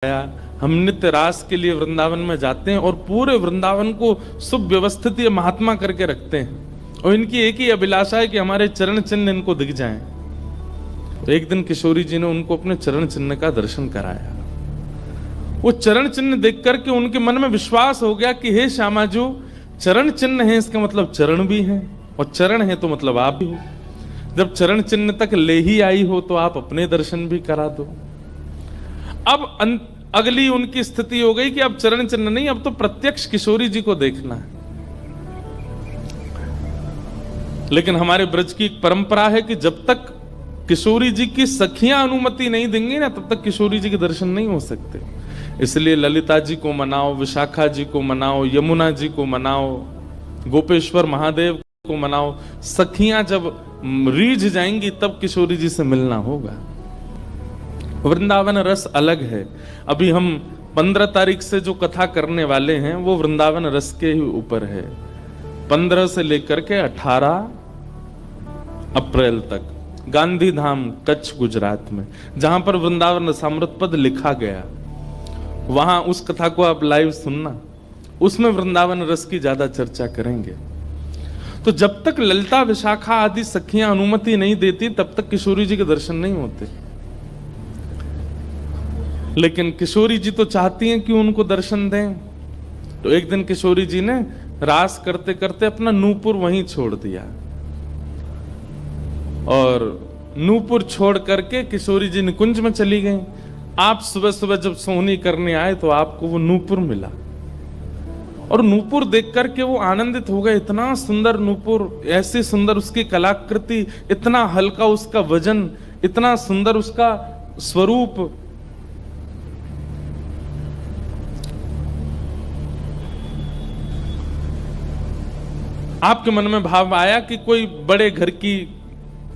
हम नित्य रास के लिए वृंदावन में जाते हैं और पूरे वृंदावन को सुव्यवस्थित ये महात्मा करके रखते हैं और इनकी एक ही अभिलाषा है कि हमारे चरण चिन्ह इनको दिख जाएं। तो एक दिन किशोरी जी ने उनको अपने चरण चिन्ह का दर्शन कराया। वो चरण चिन्ह देख करके उनके मन में विश्वास हो गया कि हे श्यामा जो चरण चिन्ह है इसका मतलब चरण भी है और चरण है तो मतलब आप भी हो। जब चरण चिन्ह तक ले ही आई हो तो आप अपने दर्शन भी करा दो। अब अगली उनकी स्थिति हो गई कि अब चरण चिन्ह नहीं, अब तो प्रत्यक्ष किशोरी जी को देखना है। लेकिन हमारे ब्रज की एक परंपरा है कि जब तक किशोरी जी की सखियां अनुमति नहीं देंगी ना तब तक किशोरी जी के दर्शन नहीं हो सकते। इसलिए ललिता जी को मनाओ, विशाखा जी को मनाओ, यमुना जी को मनाओ, गोपेश्वर महादेव को मनाओ। सखियां जब रीझ जाएंगी तब किशोरी जी से मिलना होगा। वृंदावन रस अलग है। अभी हम 15 तारीख से जो कथा करने वाले हैं वो वृंदावन रस के ही ऊपर है। 15 से लेकर के 18 अप्रैल तक गांधी धाम कच्छ गुजरात में जहां पर वृंदावन रसामृत पद लिखा गया, वहां उस कथा को आप लाइव सुनना। उसमें वृंदावन रस की ज्यादा चर्चा करेंगे। तो जब तक ललिता विशाखा आदि सखियां अनुमति नहीं देती तब तक किशोरी जी के दर्शन नहीं होते। लेकिन किशोरी जी तो चाहती हैं कि उनको दर्शन दें। तो एक दिन किशोरी जी ने रास करते करते अपना नूपुर वहीं छोड़ दिया और नूपुर छोड़ करके किशोरी जी निकुंज में चली गई। आप सुबह सुबह जब सोहनी करने आए तो आपको वो नूपुर मिला और नूपुर देख करके वो आनंदित हो गए। इतना सुंदर नूपुर, ऐसी सुंदर उसकी कलाकृति, इतना हल्का उसका वजन, इतना सुंदर उसका स्वरूप। आपके मन में भाव आया कि कोई बड़े घर की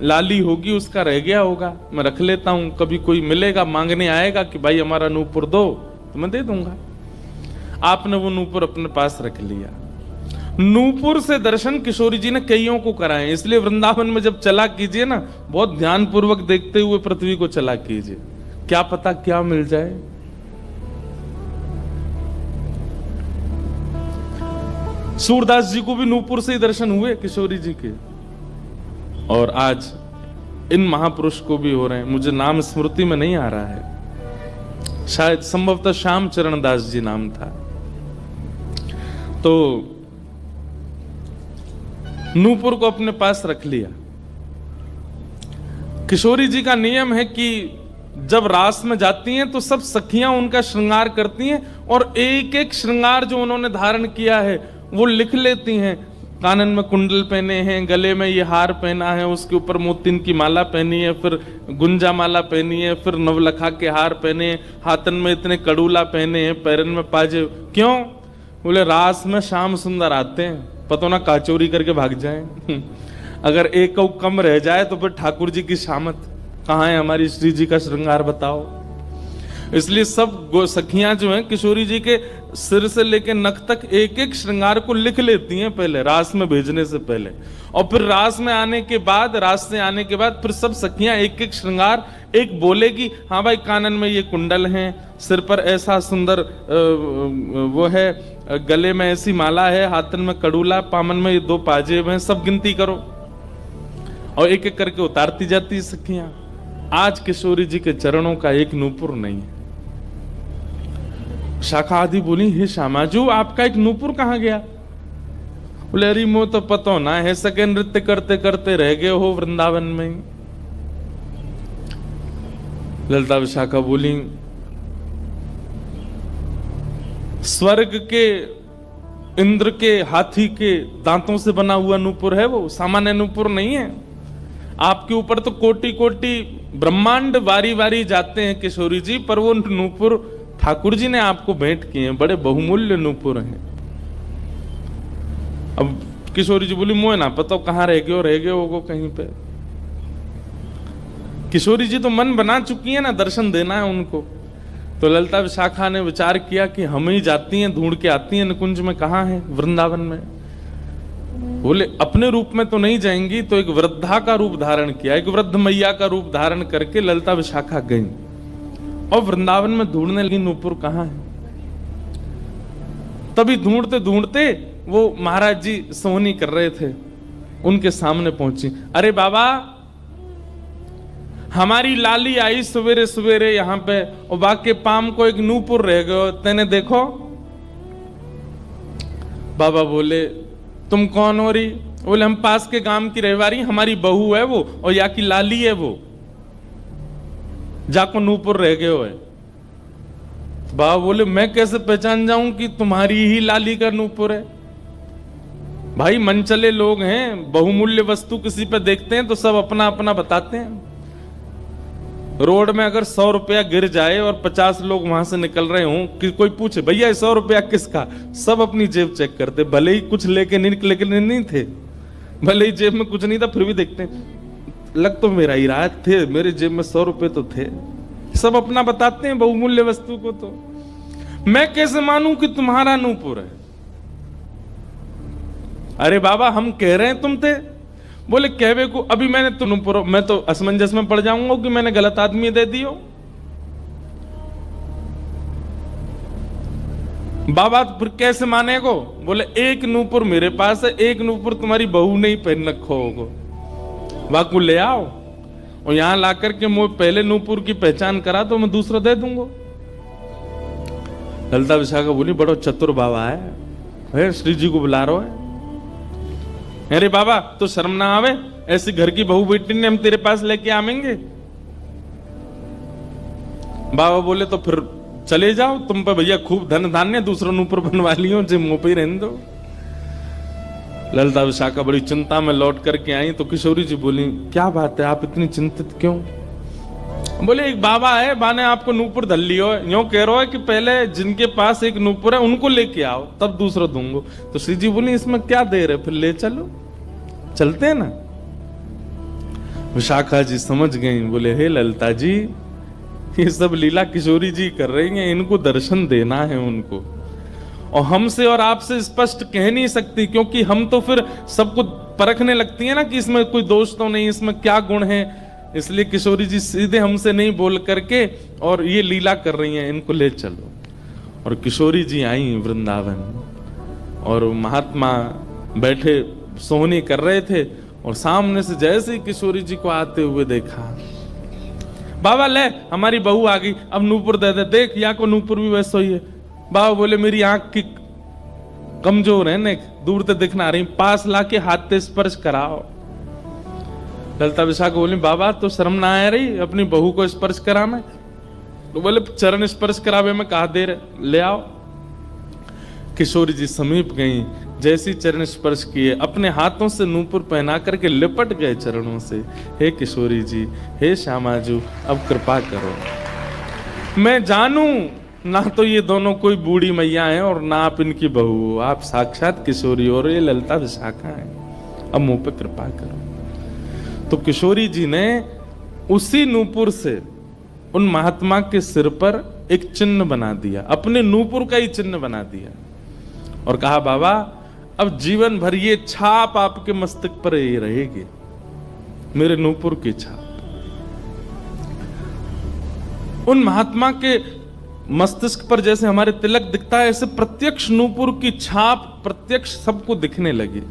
लाली होगी, उसका रह गया होगा, मैं रख लेता हूं, कभी कोई मिलेगा मांगने आएगा कि भाई हमारा नूपुर दो तो मैं दे दूंगा। आपने वो नूपुर अपने पास रख लिया। नूपुर से दर्शन किशोरी जी ने कईयों को कराए। इसलिए वृंदावन में जब चला कीजिए ना, बहुत ध्यानपूर्वक देखते हुए पृथ्वी को चला कीजिए, क्या पता क्या मिल जाए। सूरदास जी को भी नूपुर से ही दर्शन हुए किशोरी जी के, और आज इन महापुरुष को भी हो रहे हैं। मुझे नाम स्मृति में नहीं आ रहा है, शायद संभवतः श्याम चरण दास जी नाम था। तो नूपुर को अपने पास रख लिया। किशोरी जी का नियम है कि जब रास में जाती हैं तो सब सखियां उनका श्रृंगार करती हैं और एक एक श्रृंगार जो उन्होंने धारण किया है वो लिख लेती हैं। कानन में कुंडल पहने हैं, गले में ये हार पहना है, उसके ऊपर मोतिन की माला पहनी है, फिर गुंजा माला पहनी है, फिर नवलखा के हार पहने हैं, हाथन में इतने कड़ूला पहने हैं, पैरन में पाजे। क्यों? बोले रास में श्याम सुंदर आते हैं, पता ना काचोरी करके भाग जाएं। अगर एक कम रह जाए तो फिर ठाकुर जी की शामत कहाँ है, हमारी श्री जी का श्रृंगार बताओ। इसलिए सब सखियां जो हैं किशोरी जी के सिर से लेकर नख तक एक एक श्रृंगार को लिख लेती हैं पहले, रास में भेजने से पहले। और फिर रास में आने के बाद, रास से आने के बाद फिर सब सखियां एक एक श्रृंगार एक बोलेगी, हाँ भाई कानन में ये कुंडल हैं, सिर पर ऐसा सुंदर वो है, गले में ऐसी माला है, हाथन में कड़ूला, पामन में ये 2 पाजेब हैं, सब गिनती करो। और एक एक करके उतारती जाती सखियां। आज किशोरी जी के चरणों का एक नूपुर नहीं है। शाखा आदि बोली, हे श्यामाजू आपका एक नूपुर कहां गया? बोले अरे मो तो पतो ना है, सके नृत्य करते करते रह गए हो वृंदावन में। ललिता विशाखा बोली, स्वर्ग के इंद्र के हाथी के दांतों से बना हुआ नूपुर है वो, सामान्य नूपुर नहीं है। आपके ऊपर तो कोटि कोटि ब्रह्मांड वारी वारी जाते हैं किशोरी जी, पर वो नूपुर ठाकुर जी ने आपको भेंट किए हैं, बड़े बहुमूल्य नूपुर हैं। अब किशोरी जी बोली, मोए ना पता कहां रह गए होगो कहीं पे। किशोरी जी तो मन बना चुकी है ना, दर्शन देना है उनको। तो ललिता विशाखा ने विचार किया कि हम ही जाती हैं, ढूंढ के आती हैं निकुंज में कहां है वृंदावन में। बोले अपने रूप में तो नहीं जाएंगी, तो एक वृद्धा का रूप धारण किया, एक वृद्ध मैया का रूप धारण करके ललिता विशाखा गई और वृंदावन में ढूंढने लगी नूपुर कहां है। तभी ढूंढते ढूंढते वो महाराज जी सोहनी कर रहे थे, उनके सामने पहुंची। अरे बाबा, हमारी लाली आई सवेरे सवेरे यहाँ पे और बाके पाम को एक नूपुर रह गयो, तेने देखो। बाबा बोले तुम कौन हो रही? बोले हम पास के गांव की रहवारी, हमारी बहू है वो और या की लाली है वो, जाको नूपुर रह गयो है। तो बाबा बोले मैं कैसे पहचान जाऊं कि तुम्हारी ही लाली का नूपुर है? भाई मनचले लोग हैं, बहुमूल्य वस्तु किसी पे देखते हैं तो सब अपना अपना बताते हैं। रोड में अगर 100 रुपया गिर जाए और 50 लोग वहां से निकल रहे हों कि कोई पूछे भैया 100 रुपया किसका, सब अपनी जेब चेक करते, भले ही कुछ लेके नहीं थे, भले ही जेब में कुछ नहीं था फिर भी देखते हैं, लग तो मेरा ही रहा थे, मेरे जेब में 100 रुपए तो थे। सब अपना बताते हैं बहुमूल्य वस्तु को। तो मैं कैसे मानूं कि तुम्हारा नूपुर है? अरे बाबा हम कह रहे हैं तुम थे। बोले कहवे को अभी मैंने तो नूपुर, मैं तो असमंजस में पड़ जाऊंगा कि मैंने गलत आदमी दे दियो। बाबा फिर कैसे माने को? बोले एक नूपुर मेरे पास है, एक नूपुर तुम्हारी बहू ने ही पहन रखो होगो, वाकू ले आओ और यहां लाकर के मुझे पहले नूपुर की पहचान करा तो मैं दूसरा दे दूंगा। ललिता विशाखा बोली बड़ो चतुर बाबा है, श्री जी को बुला रहा है। अरे बाबा तो शर्म ना आवे, ऐसी घर की बहू बेटी ने हम तेरे पास लेके आवेंगे? बाबा बोले तो फिर चले जाओ, तुम पे भैया खूब धन धान्य, दूसरा नूपुर बनवा लियो, जे मुंह पे ही रहने दो। ललिता विशाखा बड़ी चिंता में लौट करके आई तो किशोरी जी बोली क्या बात है, आप इतनी चिंतित क्यों? बोले एक बाबा है, बाने आपको नूपुर धल लियो, यूं कह रहा है कि पहले जिनके पास एक नूपुर है उनको लेके आओ तब दूसरा दूंगा। तो श्री जी बोली इसमें क्या देर है, फिर ले चलो, चलते हैं ना। विशाखा जी समझ गई, बोले हे ललिता जी ये सब लीला किशोरी जी कर रही हैं, इनको दर्शन देना है उनको, और हमसे और आपसे स्पष्ट कह नहीं सकती क्योंकि हम तो फिर सबको परखने लगती है ना कि इसमें कोई दोष तो नहीं, इसमें क्या गुण है। इसलिए किशोरी जी सीधे हमसे नहीं बोल करके और ये लीला कर रही हैं, इनको ले चलो। और किशोरी जी आई वृंदावन और महात्मा बैठे सोहनी कर रहे थे और सामने से जैसे ही किशोरी जी को आते हुए देखा, बाबा ले हमारी बहू आ गई, अब नूपुर दे दे, देख यहाँ को नूपुर भी वैसा ही है। बाबा बोले मेरी आंख की कमजोर है ने, दूर से दिखना रही, पास लाके हाथ से स्पर्श कराओ। ललिता विशाखा बोली बाबा तो शर्म ना आ रही अपनी बहू को स्पर्श कराना? तो बोले चरण स्पर्श करावे में कहा देर, ले आओ। किशोरी जी समीप गई, जैसी चरण स्पर्श किए अपने हाथों से नूपुर पहना करके लिपट गए चरणों से। हे किशोरी जी, हे श्यामाजू, अब कृपा करो, मैं जानू ना तो ये दोनों कोई बूढ़ी मैया हैं और ना आप इनकी बहू, आप साक्षात किशोरी और ये ललिता विशाखा हैं, अब मुंह पे कृपा करो। तो किशोरी जी ने उसी नूपुर से उन महात्मा के सिर पर एक चिन्ह बना दिया, अपने नूपुर का ही चिन्ह बना दिया और कहा बाबा अब जीवन भर ये छाप आपके मस्तक पर ही रहेगी, मेरे नूपुर की छाप। उन महात्मा के मस्तिष्क पर जैसे हमारे तिलक दिखता है, ऐसे प्रत्यक्ष नूपुर की छाप प्रत्यक्ष सबको दिखने लगी।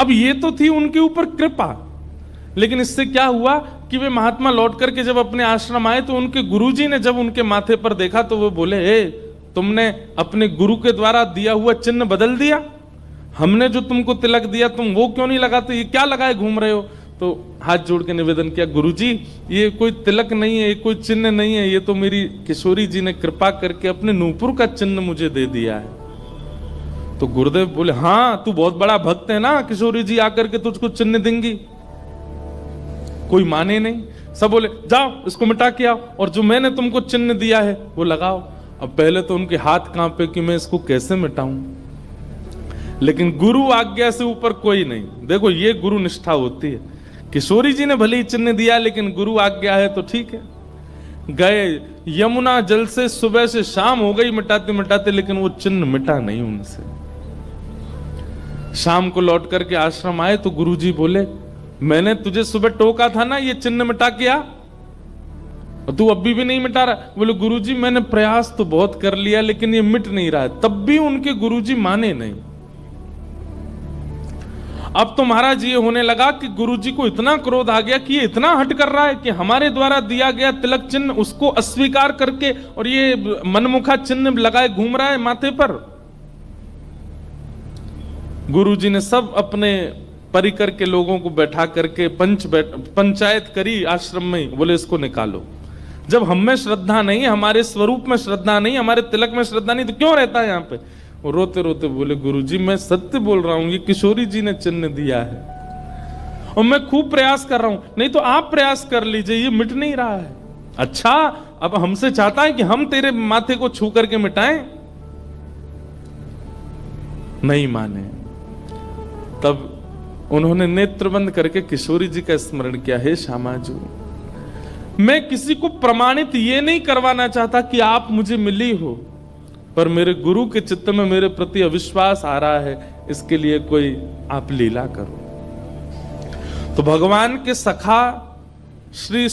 अब ये तो थी उनके ऊपर कृपा, लेकिन इससे क्या हुआ कि वे महात्मा लौट करके जब अपने आश्रम आए तो उनके गुरुजी ने जब उनके माथे पर देखा तो वो बोले हे तुमने अपने गुरु के द्वारा दिया हुआ चिन्ह बदल दिया, हमने जो तुमको तिलक दिया तुम वो क्यों नहीं लगाते, ये क्या लगाए घूम रहे हो? तो हाथ जोड़ के निवेदन किया गुरुजी ये कोई तिलक नहीं है, ये कोई चिन्ह नहीं है, ये तो मेरी किशोरी जी ने कृपा करके अपने नूपुर का चिन्ह मुझे दे दिया है। तो गुरुदेव बोले हाँ तू बहुत बड़ा भक्त है ना, किशोरी जी आकर के तुझको चिन्ह देंगी। कोई माने नहीं, सब बोले जाओ इसको मिटा के आओ और जो मैंने तुमको चिन्ह दिया है वो लगाओ। अब पहले तो उनके हाथ कांपे कि मैं इसको कैसे मिटाऊं, लेकिन गुरु आज्ञा से ऊपर कोई नहीं। देखो ये गुरु निष्ठा होती है। किशोरी जी ने भले ही चिन्ह दिया लेकिन गुरु आज्ञा है तो ठीक है। गए यमुना जल से सुबह से शाम हो गई मिटाते मिटाते, लेकिन वो चिन्ह मिटा नहीं उनसे। शाम को लौट करके आश्रम आए तो गुरुजी बोले मैंने तुझे सुबह टोका था ना ये चिन्ह मिटा के आ। और तू अभी भी नहीं मिटा रहा। बोले गुरुजी मैंने प्रयास तो बहुत कर लिया लेकिन ये मिट नहीं रहा है। तब भी उनके गुरुजी माने नहीं। अब तो महाराज ये होने लगा कि गुरुजी को इतना क्रोध आ गया कि ये इतना हट कर रहा है कि हमारे द्वारा दिया गया तिलक चिन्ह उसको अस्वीकार करके और ये मनमुखा चिन्ह लगाए घूम रहा है माथे पर। गुरुजी ने सब अपने परिकर के लोगों को बैठा करके पंचायत करी आश्रम में। बोले इसको निकालो। जब हम में श्रद्धा नहीं, हमारे स्वरूप में श्रद्धा नहीं, हमारे तिलक में श्रद्धा नहीं, तो क्यों रहता है यहाँ पे? वो रोते रोते बोले गुरुजी मैं सत्य बोल रहा हूं, ये किशोरी जी ने चिन्ह दिया है और मैं खूब प्रयास कर रहा हूं। नहीं तो आप प्रयास कर लीजिए, ये मिट नहीं रहा है। अच्छा, अब हमसे चाहता है कि हम तेरे माथे को छू करके मिटाएं? नहीं माने। तब उन्होंने नेत्र बंद करके किशोरी जी का स्मरण किया। हे श्यामाजू, मैं किसी को प्रमाणित ये नहीं करवाना चाहता कि आप मुझे मिली हो, पर मेरे गुरु के चित्त में मेरे प्रति अविश्वास आ रहा है, इसके लिए कोई आप लीला करो। तो भगवान के सखा श्री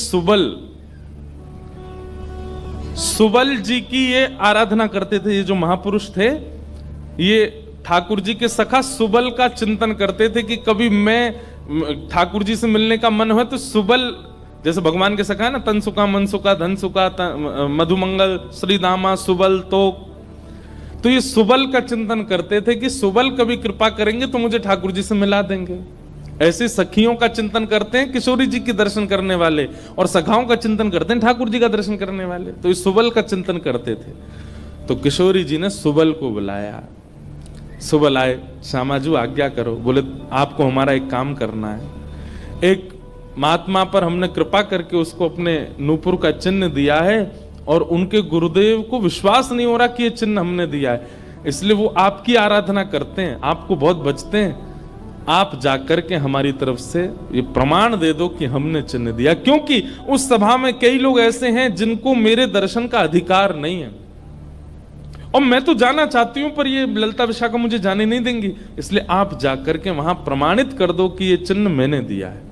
सुबल जी की ये आराधना करते थे। ये जो महापुरुष थे, ये ठाकुर जी के सखा सुबल का चिंतन करते थे कि कभी मैं ठाकुर जी से मिलने का मन हो तो सुबल, जैसे भगवान के सखा है ना, तनसुका, मनसुका, धनसुका, मधुमंगल, श्रीदामा, सुबल, तो ये सुबल का चिंतन करते थे कि सुबल कभी कृपा करेंगे तो मुझे ठाकुर जी से मिला देंगे। ऐसे सखियों का चिंतन करते हैं किशोरी जी के दर्शन करने वाले, और सखाओं का चिंतन करते हैं ठाकुर जी का दर्शन करने वाले। तो ये सुबल का चिंतन करते थे। तो किशोरी जी ने सुबल को बुलाया। सुबल आए, श्यामाजू आज्ञा करो। बोले आपको हमारा एक काम करना है। एक महात्मा पर हमने कृपा करके उसको अपने नूपुर का चिन्ह दिया है और उनके गुरुदेव को विश्वास नहीं हो रहा कि ये चिन्ह हमने दिया है, इसलिए वो आपकी आराधना करते हैं, आपको बहुत बचते हैं। आप जाकर के हमारी तरफ से ये प्रमाण दे दो कि हमने चिन्ह दिया, क्योंकि उस सभा में कई लोग ऐसे हैं जिनको मेरे दर्शन का अधिकार नहीं है और मैं तो जाना चाहती हूं पर ये ललिता विशाखा मुझे जाने नहीं देंगी, इसलिए आप जाकर के वहां प्रमाणित कर दो कि ये चिन्ह मैंने दिया है।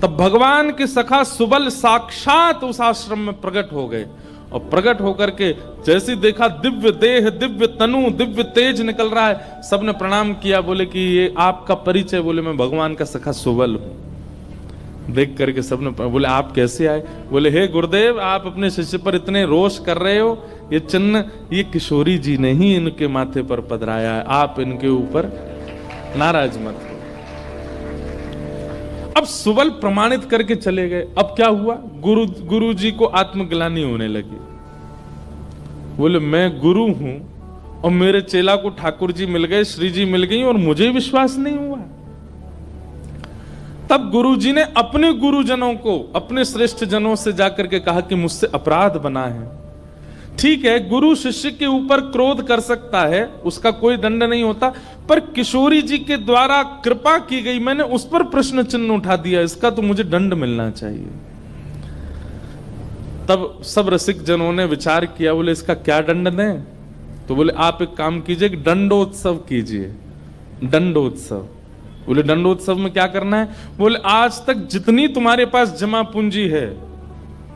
तब भगवान के सखा सुबल साक्षात उस आश्रम में प्रकट हो गए और प्रकट होकर के जैसे देखा दिव्य देह, दिव्य तनु, दिव्य तेज निकल रहा है, सबने प्रणाम किया। बोले कि ये आपका परिचय? बोले मैं भगवान का सखा सुबल हूं। देख करके सबने बोले आप कैसे आए? बोले हे गुरुदेव, आप अपने शिष्य पर इतने रोष कर रहे हो, ये चिन्ह ये किशोरी जी ने ही इनके माथे पर पधराया है, आप इनके ऊपर नाराज मत हो। अब सुबल प्रमाणित करके चले गए। अब क्या हुआ? गुरु जी को आत्मग्लानि होने लगी। बोले मैं गुरु हूं और मेरे चेला को ठाकुर जी मिल गए, श्री जी मिल गई और मुझे विश्वास नहीं हुआ। तब गुरु जी ने अपने गुरुजनों को, अपने श्रेष्ठ जनों से जाकर के कहा कि मुझसे अपराध बना है। ठीक है, गुरु शिष्य के ऊपर क्रोध कर सकता है, उसका कोई दंड नहीं होता, पर किशोरी जी के द्वारा कृपा की गई, मैंने उस पर प्रश्न चिन्ह उठा दिया, इसका तो मुझे दंड मिलना चाहिए। तब सब रसिक जनों ने विचार किया। बोले इसका क्या दंड दें? तो बोले आप एक काम कीजिए, दंडोत्सव कीजिए। दंडोत्सव। बोले दंडोत्सव में क्या करना है? बोले आज तक जितनी तुम्हारे पास जमा पूंजी है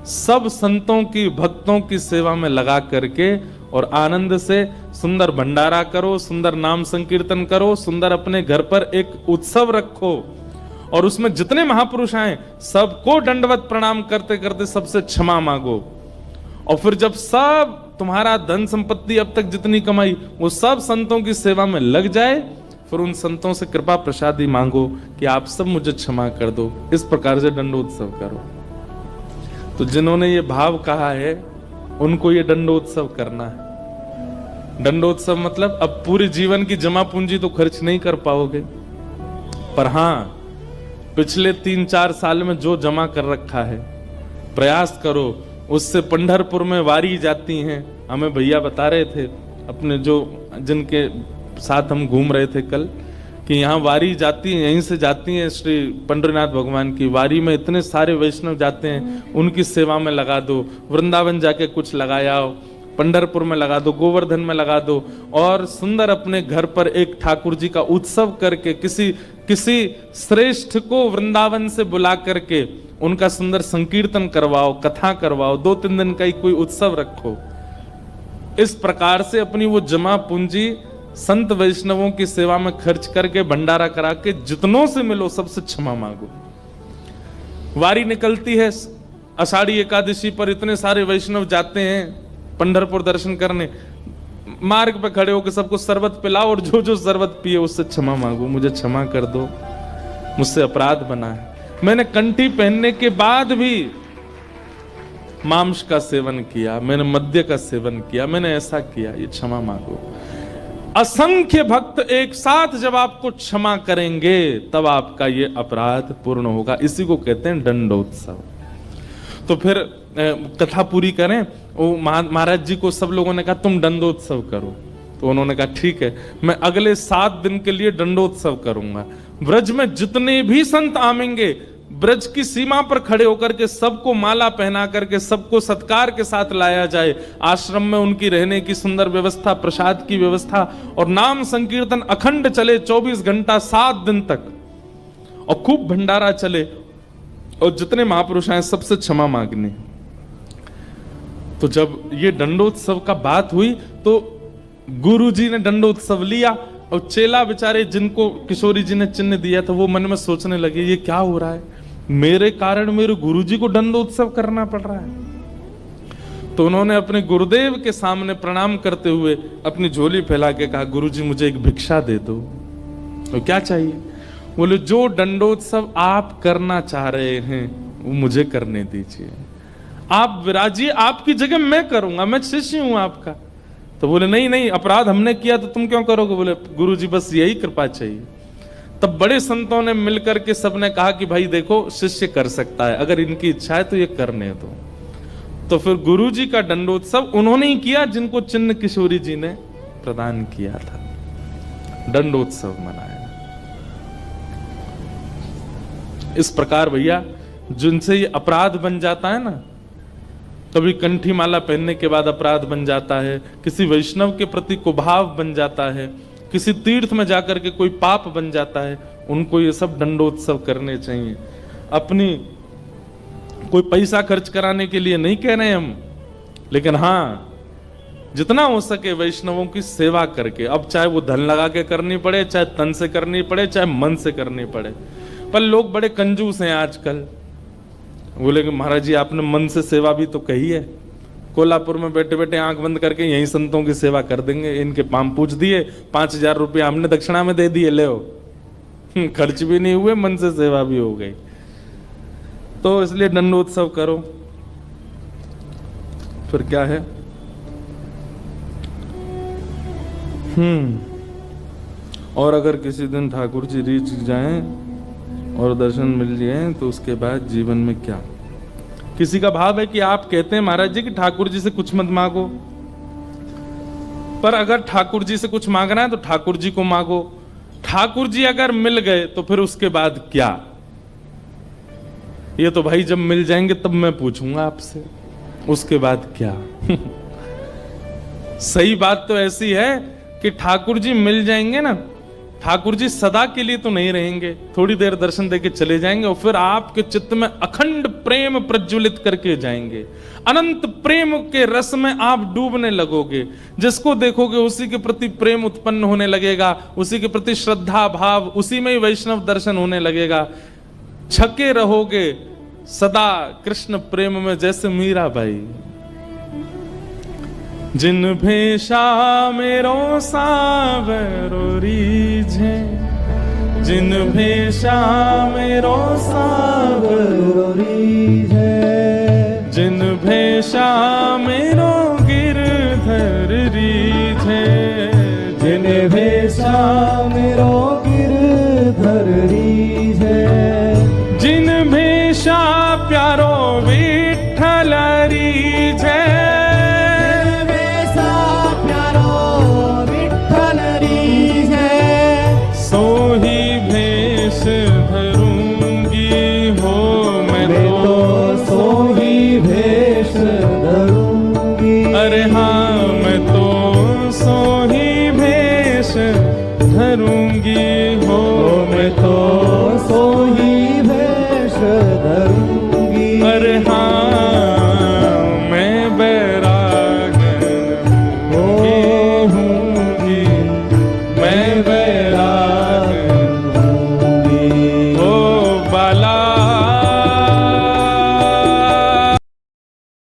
सब संतों की, भक्तों की सेवा में लगा करके और आनंद से सुंदर भंडारा करो, सुंदर नाम संकीर्तन करो, सुंदर अपने घर पर एक उत्सव रखो और उसमें जितने महापुरुष आए सबको दंडवत प्रणाम करते करते सबसे क्षमा मांगो। और फिर जब सब तुम्हारा धन संपत्ति अब तक जितनी कमाई वो सब संतों की सेवा में लग जाए, फिर उन संतों से कृपा प्रसादी मांगो कि आप सब मुझे क्षमा कर दो। इस प्रकार से दंडोत्सव करो। तो जिन्होंने ये भाव कहा है उनको ये दंडोत्सव करना है। दंडोत्सव मतलब अब पूरे जीवन की जमा पूंजी तो खर्च नहीं कर पाओगे, पर हां पिछले 3-4 साल में जो जमा कर रखा है प्रयास करो उससे। पंढरपुर में वारी जाती हैं, हमें भैया बता रहे थे अपने जो जिनके साथ हम घूम रहे थे कल, कि यहाँ वारी जाती है, यहीं से जाती है श्री पंडरीनाथ भगवान की वारी में इतने सारे वैष्णव जाते हैं, उनकी सेवा में लगा दो। वृंदावन जाके कुछ लगाया हो, पंढरपुर में लगा दो, गोवर्धन में लगा दो और सुंदर अपने घर पर एक ठाकुर जी का उत्सव करके किसी श्रेष्ठ को वृंदावन से बुला करके उनका सुंदर संकीर्तन करवाओ, कथा करवाओ, 2-3 दिन का ही कोई उत्सव रखो। इस प्रकार से अपनी वो जमा पूंजी संत वैष्णवों की सेवा में खर्च करके भंडारा करा के जितनों से मिलो सबसे क्षमा मांगो। वारी निकलती है आषाढ़ी एकादशी पर, इतने सारे वैष्णव जाते हैं पंढरपुर दर्शन करने, मार्ग पे खड़े होकर सबको शरबत पिलाओ और जो जो शरबत पिए उससे क्षमा मांगो, मुझे क्षमा कर दो, मुझसे अपराध बना है, मैंने कंठी पहनने के बाद भी मांस का सेवन किया, मैंने मद्य का सेवन किया, मैंने ऐसा किया, ये क्षमा मांगो। असंख्य भक्त एक साथ जब आपको क्षमा करेंगे तब आपका ये अपराध पूर्ण होगा। इसी को कहते हैं दंडोत्सव। तो फिर कथा पूरी करें। वो महाराज जी को सब लोगों ने कहा तुम दंडोत्सव करो, तो उन्होंने कहा ठीक है, मैं अगले 7 दिन के लिए दंडोत्सव करूंगा। ब्रज में जितने भी संत आवेंगे, ब्रज की सीमा पर खड़े होकर के सबको माला पहना करके सबको सत्कार के साथ लाया जाए। आश्रम में उनकी रहने की सुंदर व्यवस्था, प्रसाद की व्यवस्था, और नाम संकीर्तन अखंड चले 24 घंटा 7 दिन तक, और खूब भंडारा चले, और जितने महापुरुष हैं सबसे क्षमा मांगने। तो जब ये दंडोत्सव का बात हुई तो गुरुजी ने दंडोत्सव लिया, और चेला बेचारे जिनको किशोरी जी ने चिन्ह दिया था वो मन में सोचने लगे ये क्या हो रहा है, मेरे कारण मेरे गुरुजी को दंडोत्सव करना पड़ रहा है। तो उन्होंने अपने गुरुदेव के सामने प्रणाम करते हुए अपनी झोली फैला के कहा गुरुजी मुझे एक भिक्षा दे दो। तो क्या चाहिए? बोले जो दंडोत्सव आप करना चाह रहे हैं वो मुझे करने दीजिए, आप विराजिए, आपकी जगह मैं करूंगा, मैं शिष्य हूं आपका। तो बोले नहीं नहीं, अपराध हमने किया तो तुम क्यों करोगे? बोले गुरुजी बस यही कृपा चाहिए। तब बड़े संतों ने मिलकर के सबने कहा कि भाई देखो शिष्य कर सकता है, अगर इनकी इच्छा है तो ये करने दो। तो फिर गुरुजी का दंडोत्सव उन्होंने ही किया जिनको चिन्ह किशोरी जी ने प्रदान किया था, दंडोत्सव मनाया। इस प्रकार भैया जिनसे ये अपराध बन जाता है ना, कभी कंठी माला पहनने के बाद अपराध बन जाता है, किसी वैष्णव के प्रति कुभाव बन जाता है, किसी तीर्थ में जाकर के कोई पाप बन जाता है, उनको ये सब दंडोत्सव करने चाहिए। अपनी कोई पैसा खर्च कराने के लिए नहीं कह रहे हम, लेकिन हाँ जितना हो सके वैष्णवों की सेवा करके, अब चाहे वो धन लगा के करनी पड़े, चाहे तन से करनी पड़े, चाहे मन से करनी पड़े। पर लोग बड़े कंजूस हैं आजकल। बोले कि महाराज जी आपने मन से सेवा भी तो कही है, कोल्हापुर में बैठे बैठे आंख बंद करके यही संतों की सेवा कर देंगे, इनके पांव पूछ दिए, 5000 रुपये हमने दक्षिणा में दे दिए, ले खर्च भी नहीं हुए, मन से सेवा भी हो गई। तो इसलिए दंडोत्सव करो। फिर क्या है, और अगर किसी दिन ठाकुर जी रीच जाएं और दर्शन मिल जाए तो उसके बाद जीवन में क्या? किसी का भाव है कि आप कहते हैं महाराज जी कि ठाकुर जी से कुछ मत मांगो, पर अगर ठाकुर जी से कुछ मांगना है तो ठाकुर जी को मांगो। ठाकुर जी अगर मिल गए तो फिर उसके बाद क्या? ये तो भाई जब मिल जाएंगे तब मैं पूछूंगा आपसे, उसके बाद क्या? सही बात तो ऐसी है कि ठाकुर जी मिल जाएंगे ना, ठाकुर जी सदा के लिए तो नहीं रहेंगे, थोड़ी देर दर्शन देके चले जाएंगे और फिर आपके चित्त में अखंड प्रेम प्रज्वलित करके जाएंगे। अनंत प्रेम के रस में आप डूबने लगोगे, जिसको देखोगे उसी के प्रति प्रेम उत्पन्न होने लगेगा, उसी के प्रति श्रद्धा भाव, उसी में ही वैष्णव दर्शन होने लगेगा। छके रहोगे सदा कृष्ण प्रेम में, जैसे मीरा बाई। जिन भेषा मेरो सावरो रीझे, जिन भेषा मेरो सावरो रीझे, जिन भेषा मेरो गिरधर रीझे, जिन भेषा मेरो